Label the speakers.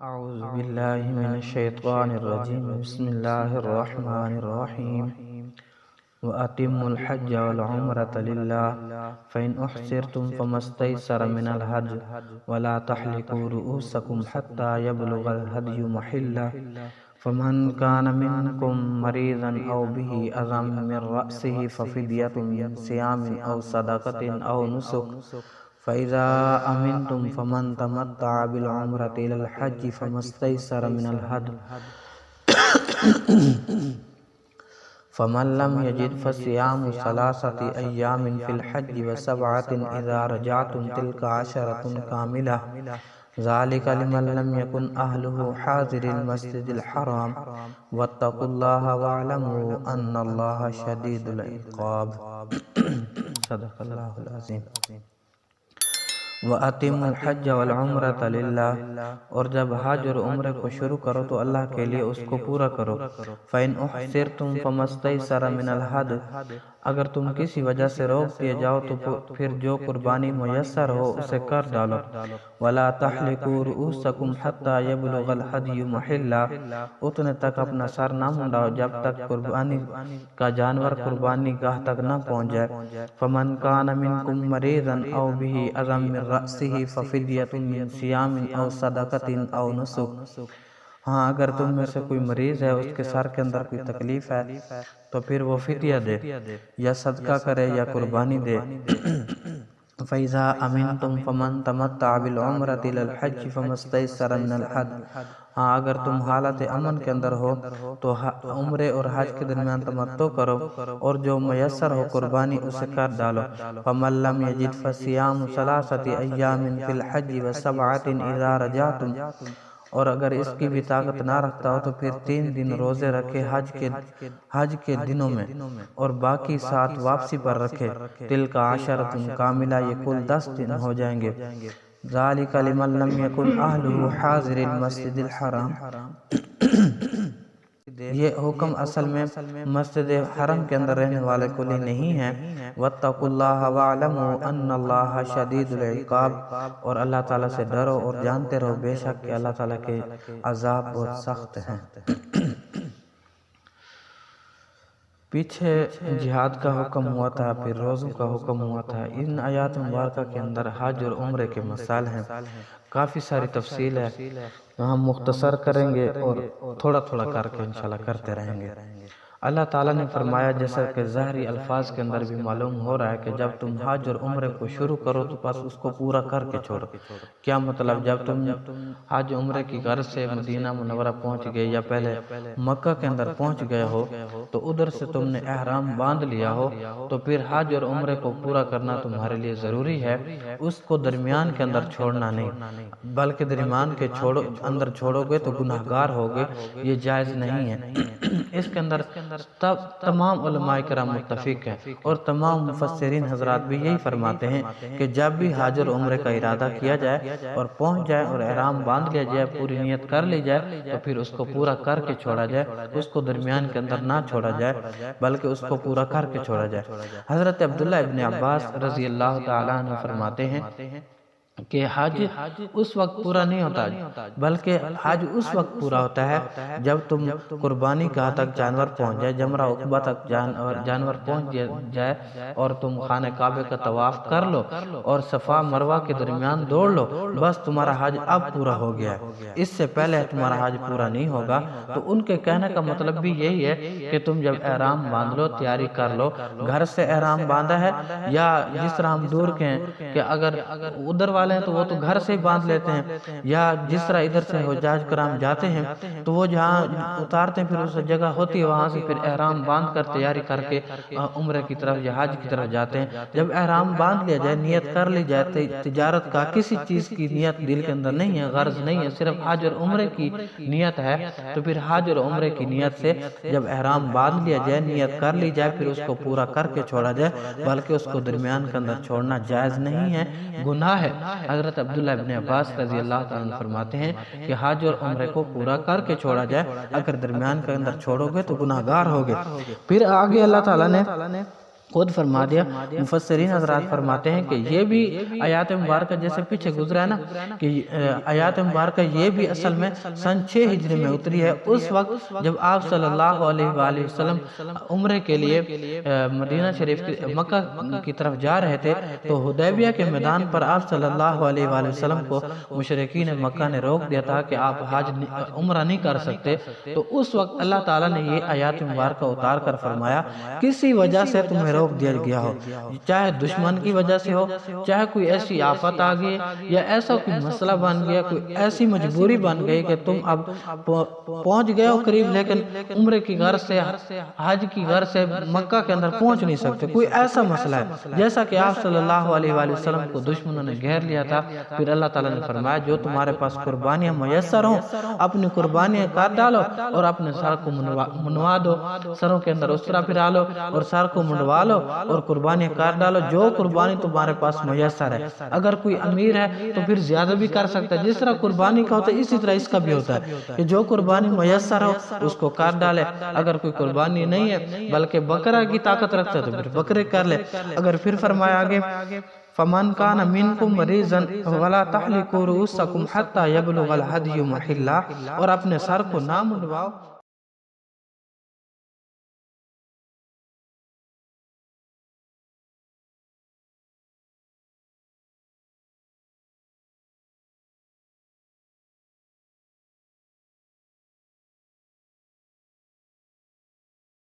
Speaker 1: اعوذ باللہ من الشیطان الرجیم بسم اللہ الرحمن الرحیم وَأَتِمُّوا الْحَجَّ وَالْعُمْرَةَ لِلَّهِ فَإِنْ أُحْصِرْتُمْ فَمَا اسْتَيْسَرَ مِنَ الْهَدْيِ وَلَا تَحْلِقُوا رُءُوسَكُمْ حَتَّى يَبْلُغَ الْهَدْيُ مَحِلَّهُ فَمَنْ كَانَ مِنْكُمْ مَرِيضًا أَوْ بِهِ أَذًى مِنْ رَأْسِهِ فَفِدْيَةٌ مِنْ صِيَامٍ أَوْ صَدَقَةٍ أَوْ نُسُكٍ فَإِذَا أَمِنْتُمْ فَمَنْ تَمَتَّعَ بِالْعُمْرَةِ إِلَى الْحَجِّ فَمَا اسْتَيْسَرَ مِنَ الْهَدْيِ فَمَنْ لَمْ يَجِدْ فَصِيَامُ ثَلَاثَةِ أَيَّامٍ فِي الْحَجِّ وَسَبْعَةٍ إِذَا رَجَعْتُمْ تِلْكَ عَشَرَةٌ كَامِلَةٌ ذَلِكَ لِمَنْ لَمْ يَكُنْ أَهْلُهُ حَاضِرِي الْمَسْجِدِ الْحَرَامِ وَاتَّقُوا اللَّهَ وَاعْلَمُوا أَنَّ اللَّهَ شَدِيدُ الْعِقَابِ صدق اللہ العظیم۔ وَأَتِمُّوا الْحَجَّ وَالْعُمْرَةَ لِلَّهِ اور جب حج اور عمرے کو شروع کرو تو اللہ کے لیے اس کو پورا کرو۔ فَإِنْ أُحْصِرْتُمْ فَمَا اسْتَيْسَرَ مِنَ الْهَدْيِ اگر تم کسی وجہ سے روک دیے جاؤ تو پھر جو قربانی میسر ہو اسے کر ڈالو۔ وَلَا تَحْلِقُوا رُءُوسَكُمْ حَتَّى يَبْلُغَ الْهَدْيُ مَحِلَّهُ اتنے تک اپنا سر نہ منڈاؤ جب تک قربانی کا جانور قربانی گاہ تک نہ پہنچ جائے۔ فَمَنْ كَانَ مِنْكُمْ مَرِيضًا أَوْ بِهِ أَذًى مِنْ رَأْسِهِ فَفِدْيَةٌ مِنْ صِيَامٍ أَوْ صَدَقَةٍ أَوْ نُسُكٍ ہاں اگر تم میں سے کوئی مریض ہے اس کے سر کے اندر کوئی تکلیف ہے تو پھر وہ فدیہ دے یا صدقہ کرے یا قربانی دے۔ فَإِذَا أَمِنْتُمْ فَمَنْ تَمَتَّعَ بِالْعُمْرَةِ إِلَى الْحَجِّ فَمَا اسْتَيْسَرَ مِنَ الْهَدْيِ ہاں اگر تم حالت امن کے اندر ہو تو عمرے اور حج کے درمیان تمتع کرو اور جو میسر ہو قربانی اسے کر ڈالو۔ فَمَنْ لَمْ يَجِدْ فَصِيَامُ ثَلَاثَةِ أَيَّامٍ فِي الْحَجِّ وَسَبْعَةٍ إِذَا رَجَعْتُمْ اور اگر اس کی بھی طاقت نہ رکھتا ہو تو پھر 3 دن روزے رکھے حج کے دنوں میں اور باقی 7 واپسی پر رکھے۔ تِلْکَ عَشَرَةٌ کاملہ یہ کل 10 دن ہو جائیں گے۔ ذَلِكَ لِمَنْ لَمْ يَكُنْ أَهْلُهُ حَاضِرِي الْمَسْجِدِ الْحَرَامِ یہ حکم اصل میں مسجد حرم کے اندر رہنے والے کو لیے نہیں ہے۔ وَاتَّقُوا اللَّهَ وَاعْلَمُوا أَنَّ اللَّهَ شَدِيدُ الْعِقَابِ اور اللہ تعالیٰ سے ڈرو اور جانتے رہو بے شک کہ اللہ تعالیٰ کے عذاب بہت سخت ہیں۔ پیچھے جہاد کا حکم ہوا تھا، پھر روزوں کا حکم ہوا تھا۔ ان آیات مبارکہ کے اندر حج اور عمرے کے مسائل ہیں، کافی ساری تفصیل ہے، ہم مختصر کریں گے اور تھوڑا تھوڑا کر کے انشاءاللہ کرتے رہیں گے۔ اللہ تعالیٰ نے فرمایا جیسا کہ ظاہری الفاظ کے اندر بھی معلوم ہو رہا ہے کہ جب تم حج اور عمرے کو شروع کرو تو بس اس کو پورا کر کے چھوڑو۔ کیا مطلب جب تم حج عمرے کی غرض سے مدینہ منورہ پہنچ گئے یا پہلے مکہ کے اندر پہنچ گئے ہو تو ادھر سے تم نے احرام باندھ لیا ہو تو پھر حج اور عمرے کو پورا کرنا تمہارے لیے ضروری ہے، اس کو درمیان کے اندر چھوڑنا نہیں، بلکہ درمیان کے اندر چھوڑو گے تو گناہ گار ہوگے، یہ جائز نہیں ہے۔ اس کے اندر تمام علماء کرام متفق ہیں اور تمام مفسرین حضرات بھی یہی فرماتے ہیں کہ جب بھی حج اور عمرے کا ارادہ کیا جائے اور پہنچ جائے اور احرام باندھ لیا جائے، پوری نیت کر لی جائے تو پھر اس کو پورا کر کے چھوڑا جائے، اس کو درمیان کے اندر نہ چھوڑا جائے بلکہ اس کو پورا کر کے چھوڑا جائے۔ حضرت عبداللہ ابن عباس رضی اللہ تعالیٰ عنہ فرماتے ہیں کہ حج اس وقت پورا نہیں ہوتا بلکہ حج اس وقت پورا ہوتا ہے جب تم قربانی گاہ تک جانور پہنچ جائے، جمرہ عقبہ تک جانور پہنچ جائے اور تم خانہ کعبہ کا طواف کر لو اور صفا مروہ کے درمیان دوڑ لو، بس تمہارا حج اب پورا ہو گیا ہے، اس سے پہلے تمہارا حج پورا نہیں ہوگا۔ تو ان کے کہنے کا مطلب بھی یہی ہے کہ تم جب احرام باندھ لو، تیاری کر لو، گھر سے احرام باندھا ہے یا جس طرح ہم دور کے ہیں کہ اگر ادھر والے ہیں تو وہ تو گھر سے ہی باندھ لیتے ہیں، یا جس طرح ادھر سے حجاج کرام جاتے ہیں تو وہ جہاں اتارتے ہیں پھر اس جگہ ہوتی ہے وہاں سے پھر احرام باندھ کر تیاری کر کے عمرے کی طرف یا حج کی طرف جاتے ہیں۔ جب احرام باندھ لیا جائے، نیت کر لی جائے، تجارت کا کسی چیز کی نیت دل کے اندر نہیں ہے، غرض نہیں ہے، صرف حج اور عمرے کی نیت ہے، تو پھر حج اور عمرے کی نیت سے جب احرام باندھ لیا جائے، نیت کر لی جائے، پھر اس کو پورا کر کے چھوڑا جائے، بلکہ اس کو درمیان کے اندر چھوڑنا جائز نہیں ہے، گناہ ہے۔ حضرت عبداللہ ابن عباس رضی اللہ تعالیٰ عنہ فرماتے ہیں کہ حج اور عمرے کو پورا کر کے چھوڑا جائے، اگر درمیان کے اندر چھوڑو گے تو گناہ گار ہوگے۔ پھر آگے اللہ تعالیٰ نے خود فرما دیا۔ مفسرین حضرات فرماتے ہیں کہ یہ بھی آیات مبارکہ جیسے پیچھے گزرا ہے نا کہ آیات مبارکہ یہ بھی اصل میں سن 6 ہجری میں اتری ہے، اس وقت جب آپ صلی اللہ علیہ وآلہ وسلم عمرے کے لیے مدینہ شریف مکہ کی طرف جا رہے تھے، تو حدیبیہ کے میدان پر آپ صلی اللہ علیہ وآلہ وسلم کو مشرکین مکہ نے روک دیا تھا کہ آپ عمرہ نہیں کر سکتے۔ تو اس وقت اللہ تعالیٰ نے یہ آیات مبارکہ اتار کر فرمایا کسی وجہ سے تمہیں روک دیا گیا ہو، چاہے دشمن کی وجہ سے ہو، چاہے کوئی ایسی آفت آ گئی یا ایسا کوئی مسئلہ بن گیا، کوئی ایسی مجبوری بن گئی کہ تم اب پہنچ گئے ہو قریب لیکن عمرے کی غرض سے حج کی غرض سے مکہ کے اندر پہنچ نہیں سکتے، کوئی ایسا مسئلہ ہے جیسا کہ آپ صلی اللہ علیہ وآلہ وسلم کو دشمنوں نے گھیر لیا تھا۔ پھر اللہ تعالیٰ نے فرمایا جو تمہارے پاس قربانیاں میسر ہوں اپنی قربانیاں کاٹ ڈالو اور اپنے سر کو منوا دو، سروں کے اندر اس طرح پھرا لو اور سر کو منڈوا لو اور قربانی کاٹ ڈالو، جو قربانی تمہارے پاس میسر ہے۔ اگر کوئی امیر ہے تو پھر زیادہ بھی کر سکتا ہے، جس طرح قربانی کا ہوتا ہے اسی طرح اس کا بھی ہوتا ہے کہ جو قربانی میسر ہو اس کو کاٹ ڈالے۔ اگر کوئی قربانی نہیں ہے بلکہ بکرا کی طاقت رکھتا ہے تو پھر بکرے کر لے۔ اگر پھر فرمایا آگے فَمَنْ كَانَ مِنْكُمْ مَرِيضًا وَلَا تَحْلِقُوا رُؤُوسَكُمْ حَتَّى يَبْلُغَ الْهَدْيُ مَحِلَّهُ، اور اپنے سر کو نہ منڈواؤ